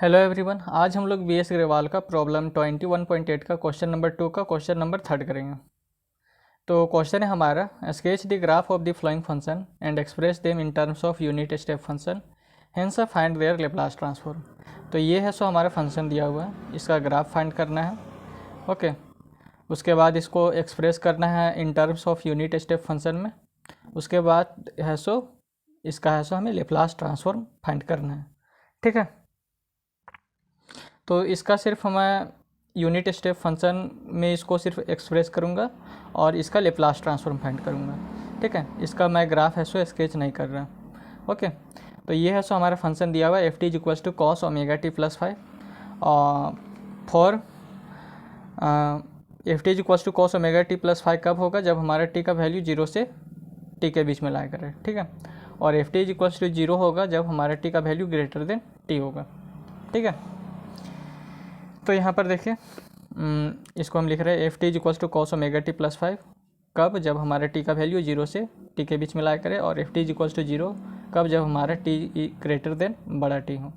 Hello everyone, आज हम लोग बीएस अग्रवाल का प्रॉब्लम 21.8 का क्वेश्चन नंबर 2 का क्वेश्चन नंबर 3 करेंगे। तो क्वेश्चन है हमारा, sketch the graph of the flowing function and express them in terms of unit step function, hence find their Laplace transform. तो ये है सो हमारा फंक्शन दिया हुआ है, इसका ग्राफ फाइंड करना है। ओके, उसके बाद इसको एक्सप्रेस करना है इन terms of unit step function में। उसके बाद है सो इसका है सो हमें लेप्लास ट्रांसफॉर्म फाइंड करना है। ठीक है, तो इसका सिर्फ मैं यूनिट स्टेप फंक्शन में इसको सिर्फ एक्सप्रेस करूँगा और इसका लेप्लास ट्रांसफॉर्म फाइंड करूँगा। ठीक है, इसका मैं ग्राफ है सो स्केच नहीं कर रहा। ओके, तो ये है सो हमारा फंक्शन दिया हुआ है, F T is equal to cos omega T plus 5 for F T is equal to cos omega T plus 5 कब होगा, जब हमारा टी का वैल्यू 0 से टी के बीच में लाया करे। ठीक है, और F T is equal to 0 होगा जब हमारा टी का वैल्यू ग्रेटर देन टी होगा। ठीक है, तो यहाँ पर देखिए इसको हम लिख रहे हैं F T is equal to cos omega T plus 5 कब, जब हमारा टी का वैल्यू 0 से टी के बीच में लाया करे, और F T is equal to 0 कब, जब हमारा टी ग्रेटर देन बड़ा टी हो।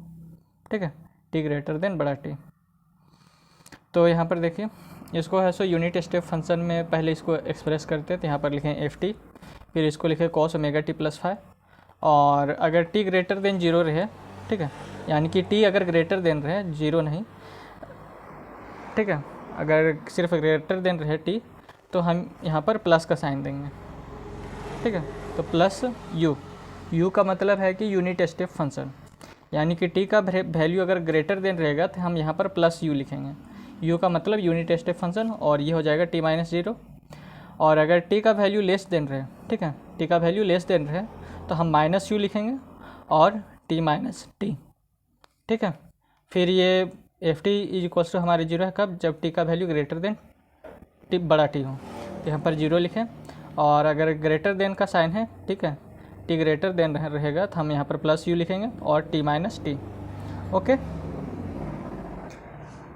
ठीक है, टी ग्रेटर देन बड़ा टी। तो यहाँ पर देखिए इसको है सो यूनिट स्टेप फंक्शन में पहले इसको एक्सप्रेस करते हैं, तो यहाँ पर लिखें एफ टी, फिर इसको लिखें कॉस ओमेगा टी प्लस 5, और अगर टी ग्रेटर देन 0 रहे, ठीक है, यानी कि टी अगर ग्रेटर देन रहे, 0 नहीं, ठीक है, अगर सिर्फ ग्रेटर देन रहे टी, तो हम यहाँ पर प्लस का साइन देंगे। ठीक है, तो प्लस यू का मतलब है कि यूनिट स्टेप फंक्शन, यानी कि टी का वैल्यू अगर ग्रेटर देन रहेगा तो हम यहाँ पर प्लस यू लिखेंगे। यू का मतलब यूनिट स्टेप फंक्शन, और ये हो जाएगा टी माइनस 0। और अगर टी का वैल्यू लेस देन रहे, ठीक है, टी का वैल्यू लेस देन रहे तो हम माइनस यू लिखेंगे और टी माइनस टी। ठीक है, फिर ये F T is equal to हमारे 0 है कब, जब टी का वैल्यू ग्रेटर देन टी बड़ा टी हो, तो यहाँ पर 0 लिखें, और अगर ग्रेटर देन का साइन है, ठीक है, टी ग्रेटर देन रहेगा तो हम यहाँ पर प्लस यू लिखेंगे और टी माइनस टी। ओके,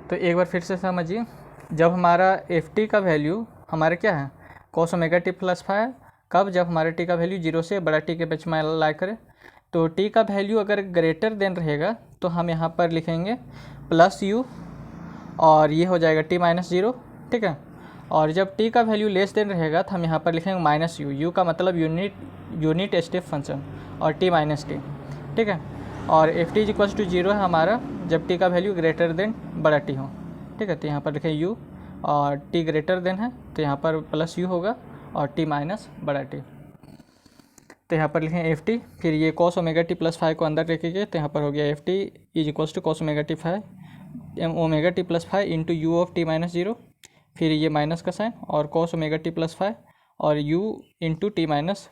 तो एक बार फिर से समझिए, जब हमारा एफ टी का वैल्यू हमारा क्या है, कॉस ओमेगा टी प्लस 5 कब, जब हमारे टी का वैल्यू 0 से बड़ा टी के बीच में ला करे, तो टी का वैल्यू अगर ग्रेटर देन रहेगा तो हम यहाँ पर लिखेंगे प्लस यू, और ये हो जाएगा टी माइनस 0। ठीक है, और जब टी का वैल्यू लेस देन रहेगा तो हम यहाँ पर लिखेंगे माइनस यू, यू का मतलब यूनिट स्टेप फंक्शन, और टी माइनस टी। ठीक है, और F T is equal to 0 है हमारा जब टी का वैल्यू ग्रेटर देन बड़ा टी हो। ठीक है, तो यहाँ पर लिखें यू, और टी ग्रेटर देन है तो यहाँ पर प्लस यू होगा और टी माइनस बड़ा टी। तो यहाँ पर लिखें एफ टी, फिर ये कॉस ओमेगा टी प्लस 5 को अंदर रखेंगे, तो यहाँ पर हो गया F T is equal to cos omega T 5 omega T plus 5 into U of T minus 0, फिर ये माइनस का साइन और कॉस ओमेगा टी प्लस 5 और यू इंटू टी माइनस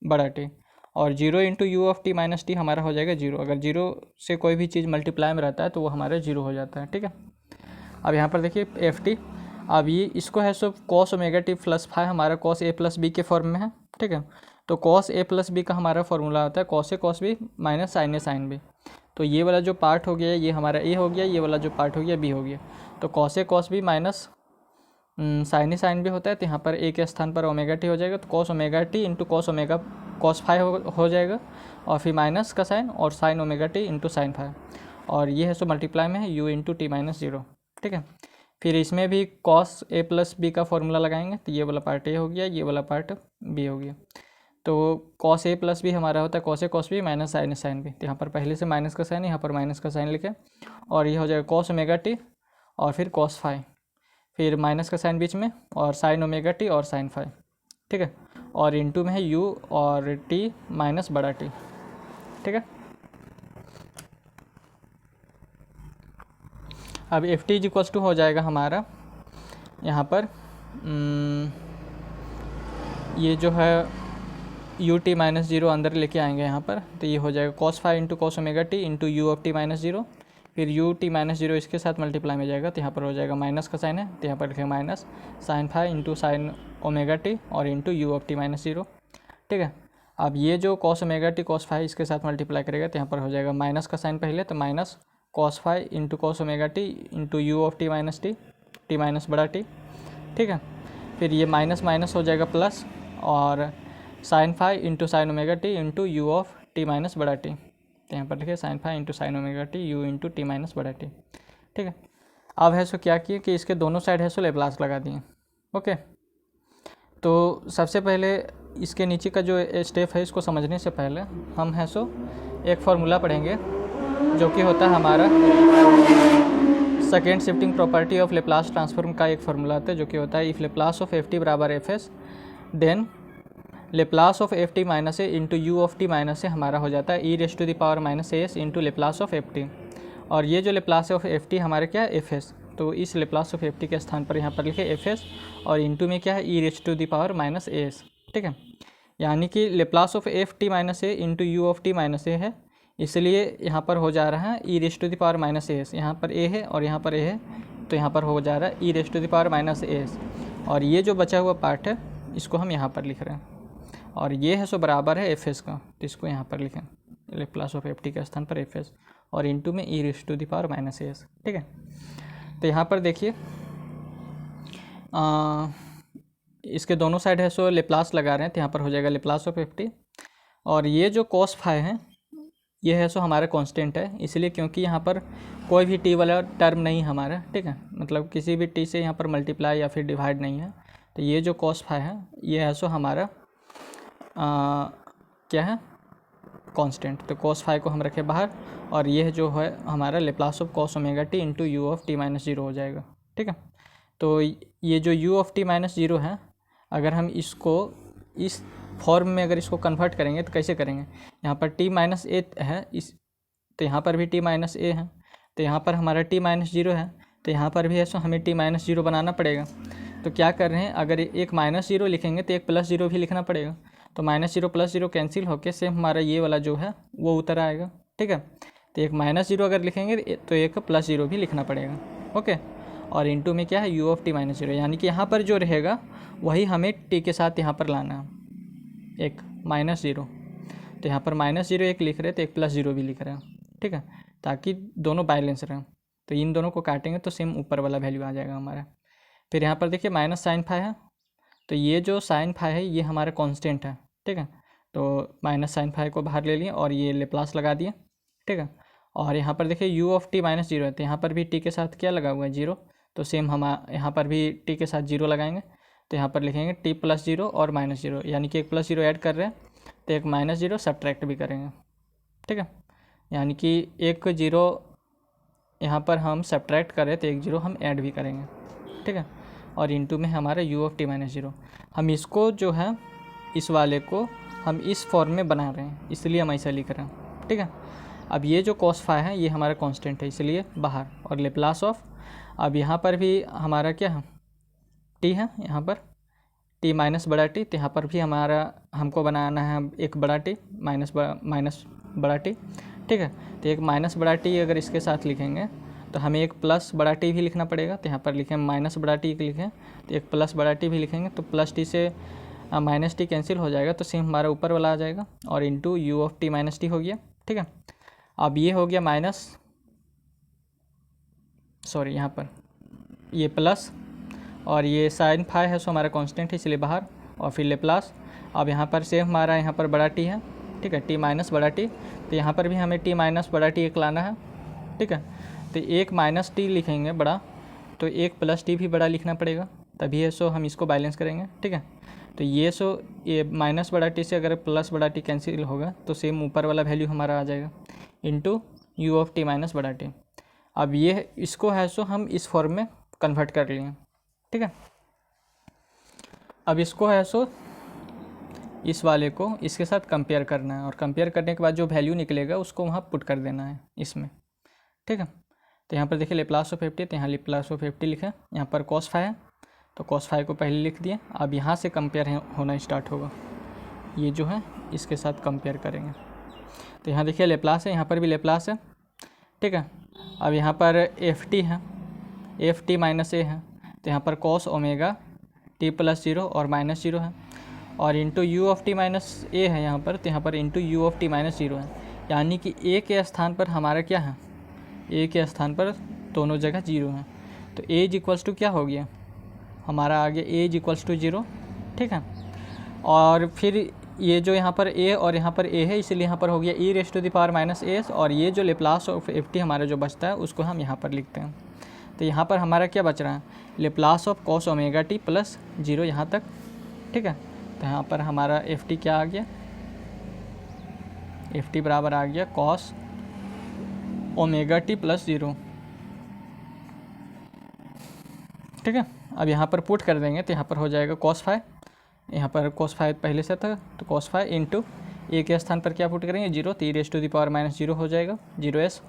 बड़ा टी, और 0 into U of T minus T हमारा हो जाएगा 0। अगर 0 से कोई भी चीज़ मल्टीप्लाई में रहता है तो वो हमारा 0 हो जाता है। ठीक है, अब यहाँ पर देखिए एफ टी, अब ये इसको है so cos omega T plus 5 हमारा कॉस ए प्लस बी के फॉर्म में है। ठीक है, तो कॉस ए प्लस बी का हमारा फॉर्मूला होता है cos a cos b minus sine a sine B. तो ये वाला जो पार्ट हो गया ये हमारा ए हो गया, ये वाला जो पार्ट हो गया बी हो गया। तो cos a cos b minus sine a sine B होता है, तो यहाँ पर ए के स्थान पर ओमेगा टी हो जाएगा, तो cos omega T into cos omega cos 5 हो जाएगा, और फिर माइनस का साइन और sine omega T into sign 5, और ये है सो मल्टीप्लाई में है यू इंटू टी माइनस 0। ठीक है, फिर इसमें भी कॉस ए प्लस बी का फॉर्मूला लगाएंगे, तो ये वाला पार्ट ए हो गया, ये वाला पार्ट बी हो गया। तो कॉस ए प्लस बी हमारा होता है cos a cos b minus sine a sine B, तो यहाँ पर पहले से माइनस का साइन, यहाँ पर माइनस का साइन लिखे, और ये हो जाएगा कॉस ओमेगा टी और फिर कॉस 5, फिर माइनस का साइन बीच में और साइन ओमेगा टी और साइन 5। ठीक है, और इंटू में है यू और टी माइनस बड़ा टी। ठीक है, अब F T is equal to हो जाएगा हमारा यहाँ पर ये जो है यू टी माइनस 0 अंदर लेके आएंगे यहाँ पर, तो ये हो जाएगा cos 5 into cos omega T into U of T minus 0, फिर यू टी माइनस 0 इसके साथ मल्टीप्लाई में जाएगा, तो यहाँ पर हो जाएगा माइनस का साइन है, तो यहाँ पर लिखेंगे minus sine 5 into sine omega T और into U of T minus 0। ठीक है, अब ये जो कॉस ओमेगा टी कॉस 5 इसके साथ मल्टीप्लाई करेगा, तो यहाँ पर हो जाएगा माइनस का साइन पहले, तो minus cos 5 into cos omega T into U of T minus T, T minus बड़ा टी। ठीक है, फिर ये माइनस माइनस हो जाएगा प्लस, और sine 5 into sine omega T into U of T minus बड़ा टी। तो यहाँ पर लिखे sine phi into sine omega T U into T minus बड़ा टी। ठीक है, अब है सो क्या किए कि इसके दोनों साइड है सो लेप्लास लगा दिए। ओके, तो सबसे पहले इसके नीचे का जो स्टेप है इसको समझने से पहले हम है सो एक फार्मूला पढ़ेंगे जो कि होता है हमारा second shifting property of Laplace transform का एक फार्मूला आता है जो कि होता है if Laplace of F T बराबर F S then Laplace of F T minus A into U of T minus A हमारा हो जाता है E raise to the power minus A S into Laplace of F T. और ये जो Laplace of F T हमारे क्या है एफ एस, तो इस लेप्लास ऑफ एफ टी के स्थान पर यहाँ पर लिखे एफ एस और इंटू में क्या है E raise to the power minus A S. ठीक है, यानी कि Laplace of F T minus A into U of T minus A है, इसलिए यहाँ पर हो जा रहा है E raise to the power minus A S. यहाँ पर ए है और यहाँ पर ए है, तो यहाँ पर हो जा रहा है E raise to the power minus A S. और ये जो बचा हुआ पार्ट है इसको हम यहाँ पर लिख रहे हैं और ये है सो बराबर है एफ एस का, तो इसको यहाँ पर लिखें लेप्लास ऑफ एफ टी के स्थान पर एफ एस और इंटू में E raise to the power minus A S. ठीक है, तो यहाँ पर देखिए इसके दोनों साइड है सो लेप्लास लगा रहे हैं, तो यहाँ पर हो जाएगा लेप्लास ऑफ एफ टी। और ये जो कॉस फाई है ये है सो हमारा कांस्टेंट है, इसलिए क्योंकि यहाँ पर कोई भी टी वाला टर्म नहीं हमारा। ठीक है, मतलब किसी भी टी से यहाँ पर मल्टीप्लाई या फिर डिवाइड नहीं है, तो ये जो कॉस फाई है ये है सो हमारा क्या है कांस्टेंट। तो कॉस फाई को हम रखें बाहर और ये जो है हमारा Laplace of cos omega T into U of T minus zero हो जाएगा। ठीक है, तो ये जो you of T minus zero है अगर हम इसको इस फॉर्म में अगर इसको कन्वर्ट करेंगे तो कैसे करेंगे, यहाँ पर टी माइनस ए है इस, तो यहाँ पर भी टी माइनस ए है, तो यहाँ पर हमारा टी माइनस जीरो है, तो यहाँ पर भी है सो हमें टी माइनस जीरो बनाना पड़ेगा। तो क्या कर रहे हैं, अगर एक माइनस जीरो लिखेंगे तो एक प्लस जीरो भी लिखना पड़ेगा, तो minus zero plus zero cancel होकर सेम हमारा ये वाला जो है वो उतर आएगा। ठीक है, तो एक माइनस जीरो अगर लिखेंगे तो एक प्लस जीरो भी लिखना पड़ेगा। ओके, और इंटू में क्या है you of T minus zero, यानी कि यहाँ पर जो रहेगा वही हमें टी के साथ यहाँ पर लाना है, एक माइनस जीरो, तो यहाँ पर माइनस जीरो एक लिख रहे तो एक प्लस जीरो भी लिख रहे हैं। ठीक है, ताकि दोनों बैलेंस रहें, तो इन दोनों को काटेंगे तो सेम ऊपर वाला वैल्यू आ जाएगा हमारा। फिर यहाँ पर देखिए माइनस साइन फाई है, तो ये जो साइन फाई है ये हमारा कांस्टेंट है। ठीक है, तो माइनस साइन फाई को बाहर ले लिए और ये लेप्लास लगा दिए। ठीक है, और यहाँ पर देखिए you of T minus zero है, तो यहाँ पर भी टी के साथ क्या लगा हुआ है जीरो, तो सेम हम यहाँ पर भी टी के साथ जीरो लगाएंगे, तो यहाँ पर लिखेंगे टी प्लस जीरो और माइनस जीरो, यानी कि एक प्लस जीरो ऐड कर रहे हैं तो एक माइनस जीरो सब्ट्रैक्ट भी करेंगे। ठीक है, यानी कि एक जीरो यहाँ पर हम सब्ट्रैक्ट करें तो एक जीरो हम ऐड भी करेंगे। ठीक है, और इंटू में हमारा you of T minus zero, हम इसको जो है इस वाले को हम इस फॉर्म में बना रहे हैं, इसलिए हम ऐसा लिख रहे हैं। ठीक है, अब ये जो कॉस फाई है ये हमारा कांस्टेंट है, इसलिए बाहर, और लेप्लास ऑफ, अब यहाँ पर भी हमारा क्या है टी है, यहाँ पर टी माइनस बड़ा टी, तो यहाँ पर भी हमारा हमको बनाना है एक बड़ा टी माइनस बड़ा टी। ठीक है, तो एक माइनस बड़ा टी अगर इसके साथ लिखेंगे तो हमें एक प्लस बड़ा टी भी लिखना पड़ेगा, तो यहाँ पर लिखें माइनस बड़ा टी लिखें तो एक प्लस बड़ा टी भी लिखेंगे, तो प्लस टी से माइनस टी कैंसिल हो जाएगा, तो सेम हमारा ऊपर वाला आ जाएगा और into U of T minus T हो गया। ठीक है, अब ये हो गया माइनस, सॉरी यहाँ पर ये प्लस, और ये साइन फाई है सो हमारा कांस्टेंट है इसलिए बाहर, और फिर लेप्लास। अब यहाँ पर सेम हमारा यहाँ पर बड़ा टी है। ठीक है, टी माइनस बड़ा टी, तो यहाँ पर भी हमें टी माइनस बड़ा टी एक लाना है। ठीक है, तो एक माइनस टी लिखेंगे बड़ा, तो एक प्लस टी भी बड़ा लिखना पड़ेगा, तभी है सो हम इसको बैलेंस करेंगे। ठीक है, तो ये सो ये माइनस बड़ा टी से अगर प्लस बड़ा टी कैंसिल होगा तो सेम ऊपर वाला वैल्यू हमारा आ जाएगा into U of T minus बड़ा टी। अब ये इसको है सो हम इस फॉर्म में कन्वर्ट कर लिए। ठीक है, अब इसको है सो इस वाले को इसके साथ कंपेयर करना है, और कंपेयर करने के बाद जो वैल्यू निकलेगा उसको वहाँ पुट कर देना है इसमें। ठीक है, तो यहाँ पर देखिए लेप्लास ऑफ 50, तो यहाँ लेप्लास ऑफ 50 लिखा, यहाँ पर कॉस फाई है तो कॉस फाई को पहले लिख दिए। अब यहाँ से कंपेयर होना स्टार्ट होगा, ये जो है इसके साथ कंपेयर करेंगे, तो यहाँ देखिए लेप्लास है, यहाँ पर भी लेप्लास है। ठीक है, अब यहाँ पर एफ टी है, एफ टी माइनस ए है, तो यहाँ पर cos omega T plus zero और माइनस जीरो है, और into U of T minus A है यहाँ पर, तो यहाँ पर into U of T minus zero है, यानी कि ए के स्थान पर हमारा क्या है, ए के स्थान पर दोनों जगह जीरो है, तो ए इज इक्वल्स टू क्या हो गया हमारा, आगे ए इज इक्वल्स टू जीरो। ठीक है, और फिर ये जो यहाँ पर a और यहाँ पर a है, इसलिए यहाँ पर हो गया e raise to the power minus s, और ये जो लेप्लास ऑफ एफ टी हमारा जो बचता है उसको हम यहाँ पर लिखते हैं। तो यहाँ पर हमारा क्या बच रहा है, Laplace of cos omega T plus 0 यहाँ तक, ठीक है। तो यहाँ पर हमारा एफ टी क्या आ गया, एफ टी बराबर आ गया कॉस ओमेगा टी प्लस 0, ठीक है। अब यहाँ पर पुट कर देंगे तो यहाँ पर हो जाएगा कॉस फाइव, यहाँ पर कॉस फाइव पहले से था तो कॉस फाइव इंटू ए के स्थान पर क्या पुट करेंगे 0, तो e raise to the power minus 0 हो जाएगा 0s,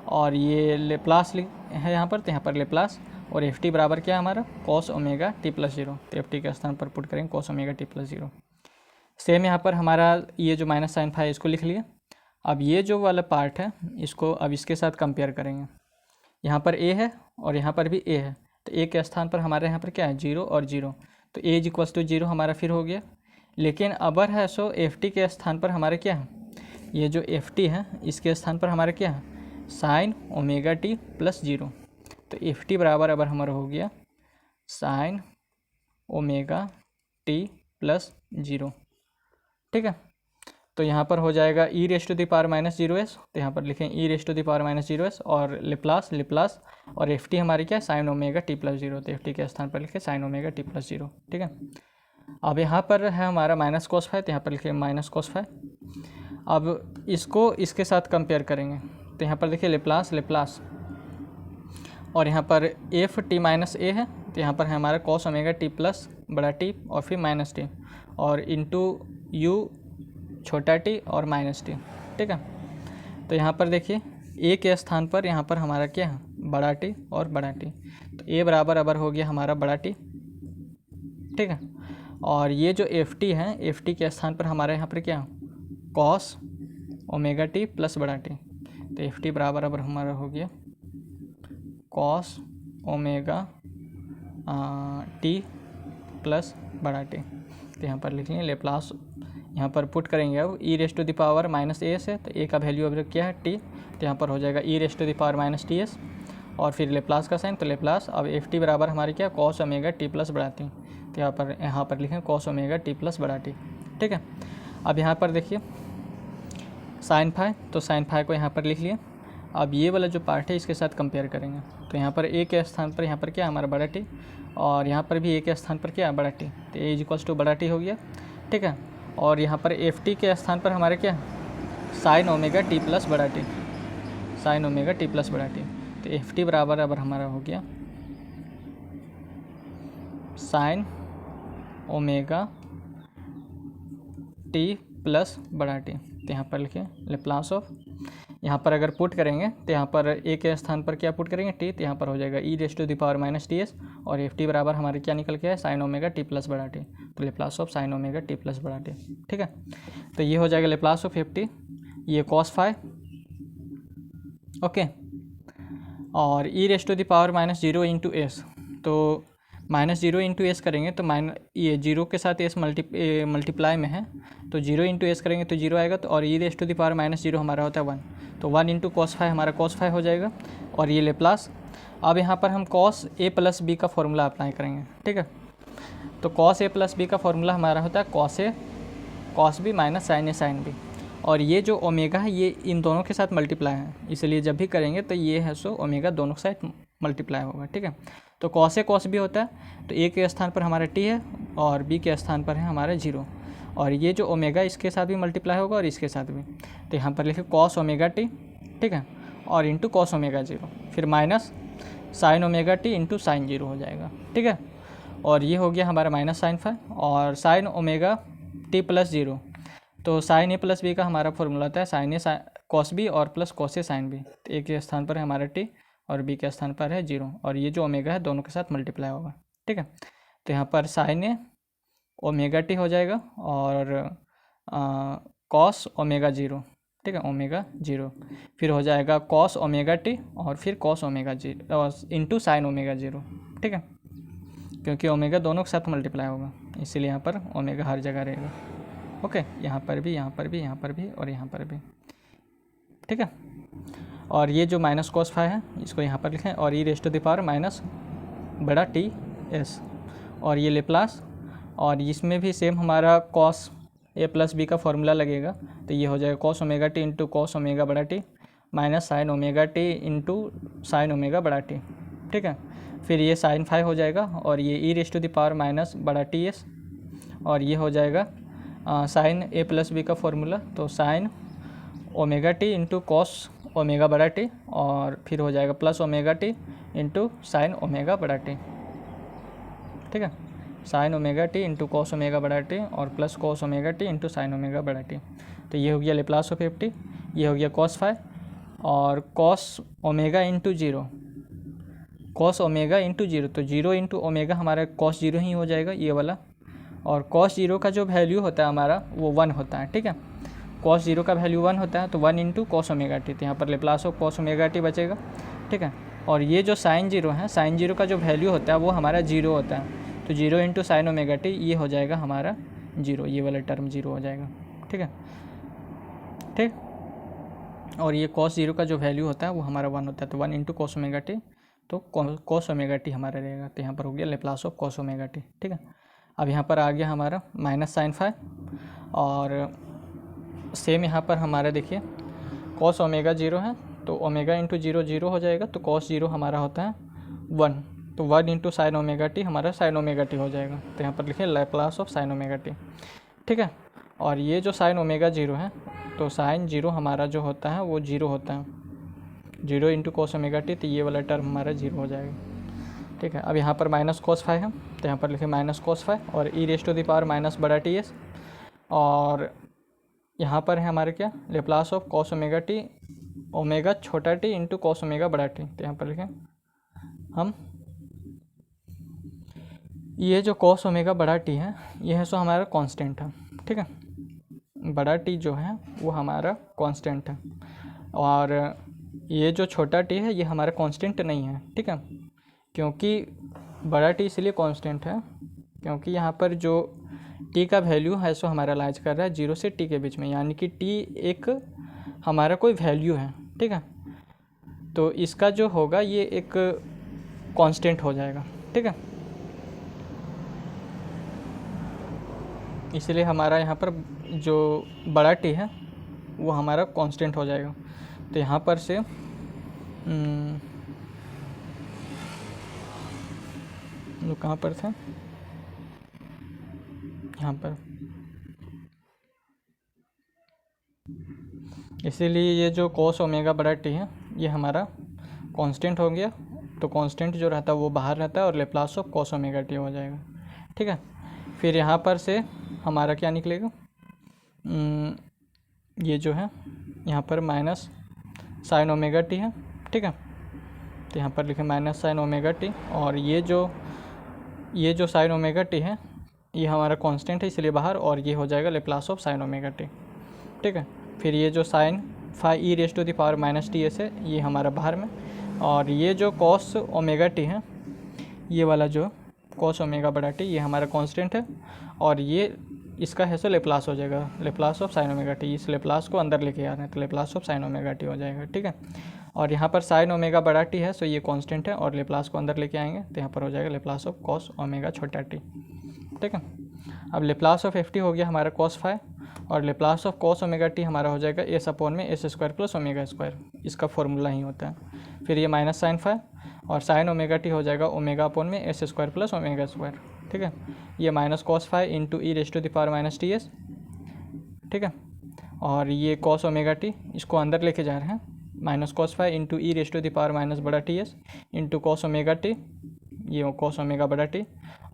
और ये लेप्लास है यहाँ पर, तो यहाँ पर लेप्लास, और एफ टी बराबर क्या है हमारा कॉस ओमेगा टी प्लस 0, तो एफ टी के स्थान पर पुट करेंगे cos omega T plus 0। Same यहाँ पर हमारा ये जो माइनस साइन फाइव इसको लिख लिया। अब ये जो वाला पार्ट है इसको अब इसके साथ कंपेयर करेंगे, यहाँ पर a है और यहाँ पर भी a है, तो a के स्थान पर हमारे यहाँ पर क्या है 0 और 0, तो a इज इक्वल्स टू 0 हमारा फिर हो गया। लेकिन अबर है सो एफ टी के स्थान पर हमारे क्या है, ये जो एफ टी है इसके स्थान पर हमारे क्या है साइन ओमेगा टी प्लस 0, तो एफ टी बराबर अबर हमारा हो गया साइन ओमेगा टी प्लस 0, ठीक है। तो यहाँ पर हो जाएगा e raise to the power minus 0s, तो यहाँ पर लिखें e raise to the power minus 0s, और लेप्लास और एफ टी हमारी क्या है साइन ओमेगा टी प्लस 0, तो एफ टी के स्थान पर लिखें साइन ओमेगा टी प्लस 0, ठीक है। अब यहाँ पर है हमारा माइनस कॉस फाइव, तो यहाँ पर लिखें माइनस कॉस फाइव। अब इसको इसके साथ कंपेयर करेंगे, तो यहाँ पर देखिए लेप्लास, और यहाँ पर एफ टी माइनस ए है, तो यहाँ पर है हमारा कॉस ओमेगा टी प्लस बड़ा टी और फिर माइनस टी, और इंटू यू छोटा टी और माइनस टी, ठीक है। तो यहाँ पर देखिए ए के स्थान पर यहाँ पर हमारा क्या है बड़ा टी और बड़ा टी, तो ए बराबर अबर हो गया हमारा बड़ा टी, ठीक है। और ये जो एफ टी है एफ टी के स्थान पर हमारे यहाँ पर क्या कॉस ओमेगा टी प्लस बड़ा टी, तो एफ टी बराबर अबर हमारा हो गया कॉस ओमेगा टी प्लस बड़ा टी, तो यहाँ पर लिख लें लेप्लास, यहाँ पर पुट करेंगे अब E raise to the power minus A से, तो ए का वैल्यू अब क्या है टी, तो यहाँ पर हो जाएगा e raise to the power minus t S, और फिर लेप्लास का साइन, तो लेप्लास अब एफ टी बराबर हमारी क्या कॉस ओमेगा टी प्लस बड़ा टी, तो यहाँ पर लिखें कॉस ओमेगा टी प्लस बड़ा टी, ठीक है। अब यहाँ पर देखिए साइन फाइव, तो साइन फाइव को यहाँ पर लिख लिया। अब ये वाला जो पार्ट है इसके साथ कंपेयर करेंगे, तो यहाँ पर ए के स्थान पर यहाँ पर क्या हमारा बड़ा टी, और यहाँ पर भी ए के स्थान पर क्या है बड़ा टी, तो ए इज इक्वल्स टू बड़ा टी हो गया, ठीक है। और यहाँ पर एफ टी के स्थान पर हमारे क्या साइन ओमेगा टी प्लस बड़ा T, sign omega T plus बड़ा टी, तो एफ टी बराबर अब हमारा हो गया साइन ओमेगा टी प्लस बड़ा टी, तो यहाँ पर लिखें लेप्लास ऑफ, यहाँ पर अगर पुट करेंगे तो यहाँ पर ए के स्थान पर क्या पुट करेंगे टी, तो यहाँ पर हो जाएगा e raise to the power minus t S, और एफ टी बराबर हमारे क्या निकल के है साइन ओमेगा टी प्लस बड़ा टी, तो Laplace of sine omega T plus बड़ा टी, ठीक है। तो ये हो जाएगा लेप्लास ऑफ एफ टी, ये कॉस फाइव, ओके, और ई raise to the power minus 0 into s, तो माइनस 0 इंटू एस करेंगे तो ये 0 के साथ एस मल्टीप्लाई में है, तो 0 इंटू एस करेंगे तो 0 आएगा, तो और ई raise to the power minus 0 हमारा होता है 1, तो 1 इंटू कॉस फाइव हमारा कॉस फाइव हो जाएगा, और ये लेप्लास। अब यहाँ पर हम कॉस ए प्लस बी का फॉर्मूला अप्लाई करेंगे, ठीक है। तो कॉस ए प्लस बी का फॉर्मूला हमारा होता है cos a cos b minus sine a sine b, और ये जो ओमेगा है ये इन दोनों के साथ मल्टीप्लाई है, इसलिए जब भी करेंगे तो ये है सो ओमेगा दोनों के साथ मल्टीप्लाई होगा, ठीक है। तो कॉस ए कॉस बी होता है, तो ए के स्थान पर हमारा टी है और बी के स्थान पर है हमारा 0, और ये जो ओमेगा इसके साथ भी मल्टीप्लाई होगा और इसके साथ भी, तो यहाँ पर लिखे कॉस ओमेगा टी, ठीक है, और इंटू कॉस ओमेगा 0, फिर minus sine omega T into sign 0 हो जाएगा, ठीक है। और ये हो गया हमारा माइनस साइन फाइव, और साइन ओमेगा टी प्लस 0, तो साइन ए प्लस बी का हमारा फॉर्मूला होता है साइन ए कॉस बी और plus cos A sine B, तो ए के स्थान पर है हमारा टी और बी के स्थान पर है 0, और ये जो ओमेगा है दोनों के साथ मल्टीप्लाई होगा, ठीक है। तो यहाँ पर साइन ए ओमेगा टी हो जाएगा और कॉस ओमेगा 0, ठीक है, ओमेगा 0, फिर हो जाएगा कॉस ओमेगा टी और फिर cos omega 0 into sine omega 0, ठीक है, क्योंकि ओमेगा दोनों के साथ मल्टीप्लाई होगा इसलिए यहाँ पर ओमेगा हर जगह रहेगा, ओके, यहाँ पर भी, यहाँ पर भी, यहाँ पर भी और यहाँ पर भी, ठीक है। और ये जो माइनस कॉस फाइव है इसको यहाँ पर लिखें, और ई raise to the power minus बड़ा टी एस, और ये लेप्लास, और इसमें भी सेम हमारा कॉस ए प्लस बी का फॉर्मूला लगेगा, तो ये हो जाएगा cos omega T into cos omega बड़ा T minus sine omega T into sine omega बड़ा टी। ठीक है, फिर ये साइन फाई हो जाएगा और ये E raise to the power minus बड़ा टी एस, और ये हो जाएगा साइन ए प्लस बी का फॉर्मूला, तो sine omega T into cos omega बड़ा टी, और फिर हो जाएगा plus omega T into sine omega बड़ा टी। ठीक है, sine omega T into cos omega बड़ा टी और plus cos omega T into sine omega बड़ा टी। तो ये हो गया लेप्लास ऑफ एफ टी, ये हो गया कॉस फाई, और cos omega into zero, cos omega into zero, तो जीरो इंटू ओमेगा हमारा कॉस जीरो ही हो जाएगा ये वाला, और कॉस जीरो का जो वैल्यू होता है हमारा वो 1 होता है। ठीक है, कॉस जीरो का वैल्यू 1 होता है, तो 1 इंटू कॉस ओमेगा टी, तो यहाँ पर Laplace of cos omega T बचेगा। ठीक है, और ये जो साइन जीरो है, साइन जीरो का जो वैल्यू होता है वो हमारा जीरो होता है, तो zero into sine omega T ये हो जाएगा हमारा जीरो, ये वाला टर्म जीरो हो जाएगा। ठीक है, ठीक, और ये कॉस जीरो का जो वैल्यू होता है वो हमारा 1 होता है, तो 1 इंटू कॉस ओमेगा टी, तो कॉस ओमेगा टी हमारा रहेगा, तो यहाँ पर हो गया Laplace of cos omega t. ठीक है, अब यहाँ पर आ गया हमारा माइनस साइन फाई, और सेम यहाँ पर हमारा देखिए कॉस ओमेगा जीरो है, तो ओमेगा इंटू जीरो जीरो हो जाएगा, तो कॉस जीरो हमारा होता है 1, तो 1 इंटू साइन ओमेगा टी हमारा साइन ओमेगा टी हो जाएगा, तो यहाँ पर लिखिए Laplace of sine omega t. ठीक है, और ये जो साइन ओमेगा जीरो है, तो साइन जीरो हमारा जो होता है वो जीरो होता है, zero into cos omega T, तो ये वाला टर्म हमारा जीरो हो जाएगा। ठीक है, अब यहाँ पर माइनस कॉस फाई है, तो यहाँ पर लिखिए माइनस कॉस फाई और E raise to the power minus बड़ा टी एस, और यहाँ पर है हमारे क्या Laplace of cos omega T, omega छोटा टी इंटू कॉस ओमेगा बड़ा टी, तो यहाँ पर लिखें हम ये जो कॉस ओमेगा बड़ा टी है ये है सो हमारा कांस्टेंट है। ठीक है, बड़ा टी जो है वो हमारा कांस्टेंट है, और ये जो छोटा टी है ये हमारा कांस्टेंट नहीं है। ठीक है, क्योंकि बड़ा टी इसलिए कांस्टेंट है क्योंकि यहाँ पर जो टी का वैल्यू है सो हमारा लाइज कर रहा है 0 से टी के बीच में, यानी कि टी एक हमारा कोई वैल्यू है। ठीक है, तो इसका जो होगा ये एक कांस्टेंट हो जाएगा। ठीक है, इसलिए हमारा यहाँ पर जो बड़ा टी है वो हमारा कांस्टेंट हो जाएगा। तो यहाँ पर से जो कहाँ पर था, यहाँ पर, इसीलिए ये जो कॉस ओमेगा बड़ा टी है ये हमारा कांस्टेंट हो गया, तो कांस्टेंट जो रहता है वो बाहर रहता है और Laplace of cos omega t हो जाएगा। ठीक है, फिर यहाँ पर से हमारा क्या निकलेगा, ये जो है यहाँ पर माइनस साइन ओमेगा टी है। ठीक है, तो यहाँ पर लिखें माइनस साइन ओमेगा टी, और ये जो साइन ओमेगा टी है ये हमारा कांस्टेंट है इसलिए बाहर, और ये हो जाएगा Laplace of sine omega t. ठीक है, फिर ये जो sine phi E raise to the power minus t s है ये हमारा बाहर में, और ये जो कॉस ओमेगा टी है ये वाला जो कॉस ओमेगा बड़ा टी ये हमारा कांस्टेंट है, और ये इसका है सो लेप्लास हो जाएगा, Laplace of sine omega T, इस लेप्लास को अंदर लेके आ रहे हैं तो Laplace of sine omega t हो जाएगा। ठीक है, और यहाँ पर साइन ओमेगा बड़ा टी है सो ये कांस्टेंट है, और लेप्लास को अंदर लेके आएंगे तो यहाँ पर हो जाएगा लेप्लास ऑफ कॉस ओमेगा छोटा टी। ठीक है, अब लेप्लास ऑफ एफ टी हो गया हमारा कॉस फाई, और Laplace of cos omega t हमारा हो जाएगा एस अपॉन में S square plus omega square, इसका फॉर्मूला ही होता है। फिर ये माइनस साइन फाई और साइन ओमेगा टी हो जाएगा ओमेगा अपॉन में S square plus omega square. ठीक है, ये minus cos phi into E raise to the power minus t s. ठीक है, और ये कॉस ओमेगा टी इसको अंदर लेके जा रहे हैं, minus cos phi into E raise to the power minus बड़ा T S into cos omega T, ये कॉस ओमेगा बड़ा टी,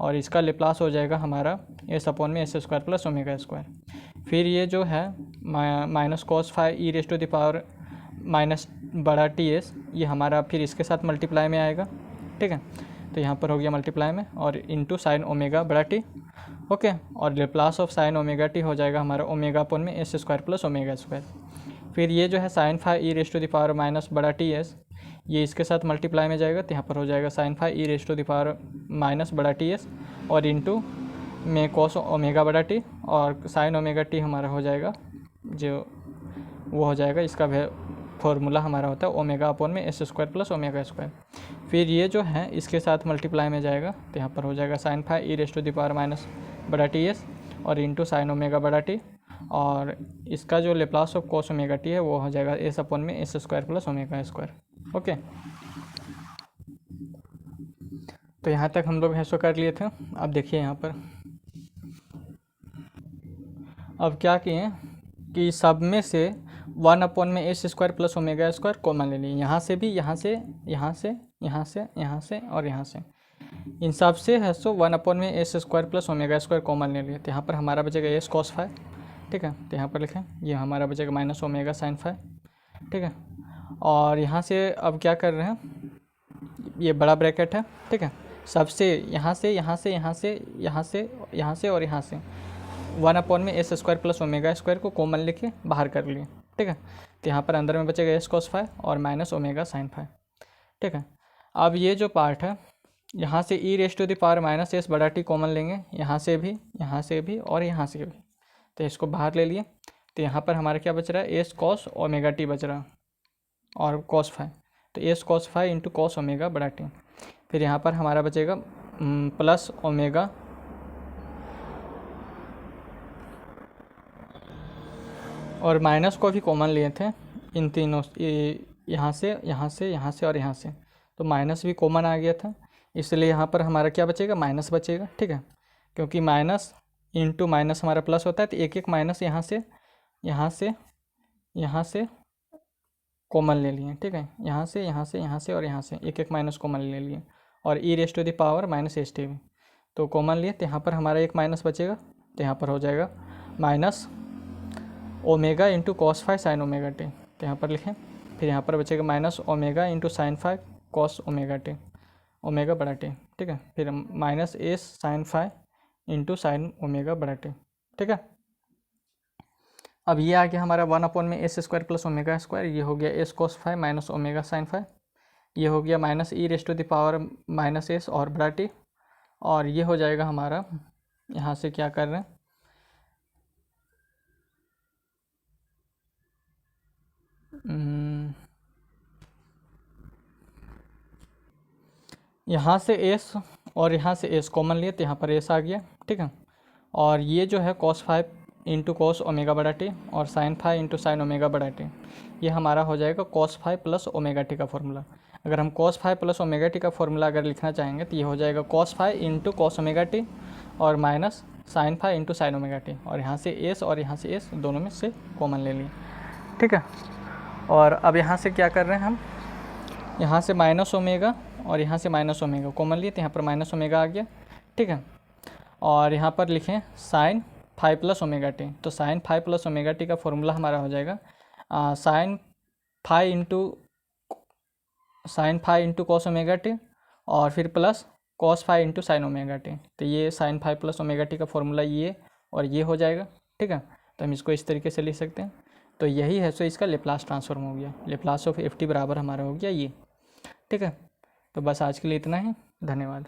और इसका लेप्लास हो जाएगा हमारा एस अपॉन में S square plus omega square. फिर ये जो है minus cos phi E raise to the power minus बड़ा टी एस ये हमारा फिर इसके साथ मल्टीप्लाई में आएगा। ठीक है, तो यहाँ पर हो गया मल्टीप्लाई में, और इंटू साइन ओमेगा बड़ा टी। ओके, और Laplace of sine omega t हो जाएगा हमारा ओमेगा अपॉन में S square plus omega square. फिर ये जो है sine phi E raise to the power minus बड़ा टी एस ये इसके साथ मल्टीप्लाई में जाएगा, तो यहाँ पर हो जाएगा sine phi E raise to the power minus बड़ा टी एस और इंटू में कॉस ओमेगा बड़ा टी, और साइन ओमेगा टी हमारा हो जाएगा जो वो हो जाएगा इसका फॉर्मूला हमारा होता है ओमेगा अपॉन में S square plus omega square. फिर ये जो है इसके साथ मल्टीप्लाई में जाएगा, तो यहाँ पर हो जाएगा sine phi E raise to the power minus बड़ा टी एस, और इंटू साइन ओमेगा बड़ा टी, और इसका जो Laplace of cos omega t है वो हो जाएगा एस अपॉन में S square plus omega square. Okay, तो यहाँ तक हम लोग ऐसा कर लिए थे। अब देखिए यहाँ पर अब क्या किए कि सब में से 1 अपॉन में S square plus omega square common ले लिए, यहाँ से भी, यहाँ से, यहाँ से, यहाँ से, यहाँ से और यहाँ से, इन सब से है सो 1 अपॉन में S square plus omega square common ले लिए। तो यहाँ पर हमारा बचेगा एस कॉस फाई, ठीक है। तो यहाँ पर लिखें ये हमारा बचेगा माइनस ओमेगा साइन फाई, ठीक है। और यहाँ से अब क्या कर रहे हैं, ये बड़ा ब्रैकेट है, ठीक है। सबसे यहाँ से, यहाँ से, यहाँ से, यहाँ से, यहाँ से और यहाँ से 1 अपॉन में S square plus omega square को कॉमन लेके बाहर कर लिए, ठीक है। तो यहाँ पर अंदर में बचेगा एस कॉस फाई और माइनस ओमेगा साइन फाई, ठीक है। अब ये जो पार्ट है यहाँ से E raise to the power minus S बड़ा टी कॉमन लेंगे, यहाँ से भी, यहाँ से भी और यहाँ से भी, तो इसको बाहर ले लिए। तो यहाँ पर हमारा क्या बच रहा है, एस कॉस ओमेगा टी बच रहा और कॉस फाई, तो s cos phi into cos omega बड़ा टी। फिर यहाँ पर हमारा बचेगा प्लस ओमेगा और माइनस को भी कॉमन लिए थे इन तीनों, यहाँ से, यहाँ से, यहाँ से और यहाँ से, तो माइनस भी कॉमन आ गया था, इसलिए यहाँ पर हमारा क्या बचेगा, माइनस बचेगा, ठीक है। क्योंकि माइनस इंटू माइनस हमारा प्लस होता है, तो एक एक माइनस यहाँ से, यहाँ से, यहाँ से कॉमन ले लिए, ठीक है। यहाँ से, यहाँ से, यहाँ से और यहाँ से एक एक माइनस कॉमन ले लिए, और E raise to the power minus S T भी तो कॉमन लिए। तो यहाँ पर हमारा एक माइनस बचेगा, तो यहाँ पर हो जाएगा minus omega into cos phi sine omega T, तो यहाँ पर लिखें। फिर यहाँ पर बचेगा minus omega into sine phi cos omega T, omega बड़ा टी, ठीक है। फिर minus s sine phi into sine omega बड़ा टी, ठीक है। अब ये आ गया हमारा 1 अपॉन में S square plus omega square, ये हो गया s cos phi minus omega sine phi, ये हो गया minus e raise to the power minus s और बड़ा टी, और ये हो जाएगा हमारा, यहाँ से क्या कर रहे हैं, यहाँ से एस और यहाँ से एस कॉमन लिए, तो यहाँ पर एस आ गया, ठीक है। और ये जो है cos five into cos omega बड़ा टी और sine five into sine omega बड़ा टी, ये हमारा हो जाएगा cos five plus omega T का फॉर्मूला। अगर हम cos five plus omega T का फॉर्मूला अगर लिखना चाहेंगे तो ये हो जाएगा cos five into cos omega T और minus sine five into sine omega T, और यहाँ से एस और यहाँ से एस दोनों में से कॉमन ले लिए, ठीक है। और अब यहाँ से क्या कर रहे हैं हम, यहाँ से माइनस ओमेगा और यहाँ से माइनस ओमेगा कॉमन लिए, तो यहाँ पर माइनस ओमेगा आ गया, ठीक है। और यहाँ पर लिखें sine five plus omega T, तो sine five plus omega T का फॉर्मूला हमारा हो जाएगा sine five into cos omega T और फिर plus cos five into sine omega T, तो ये sine five plus omega T का फॉर्मूला ये और ये हो जाएगा, ठीक है। तो हम इसको इस तरीके से लिख सकते हैं। तो यही है, सो इसका लेप्लास ट्रांसफॉर्म हो गया, लेप्लास ऑफ एफ टी बराबर हमारा हो गया ये, ठीक है। तो बस आज के लिए इतना ही, धन्यवाद।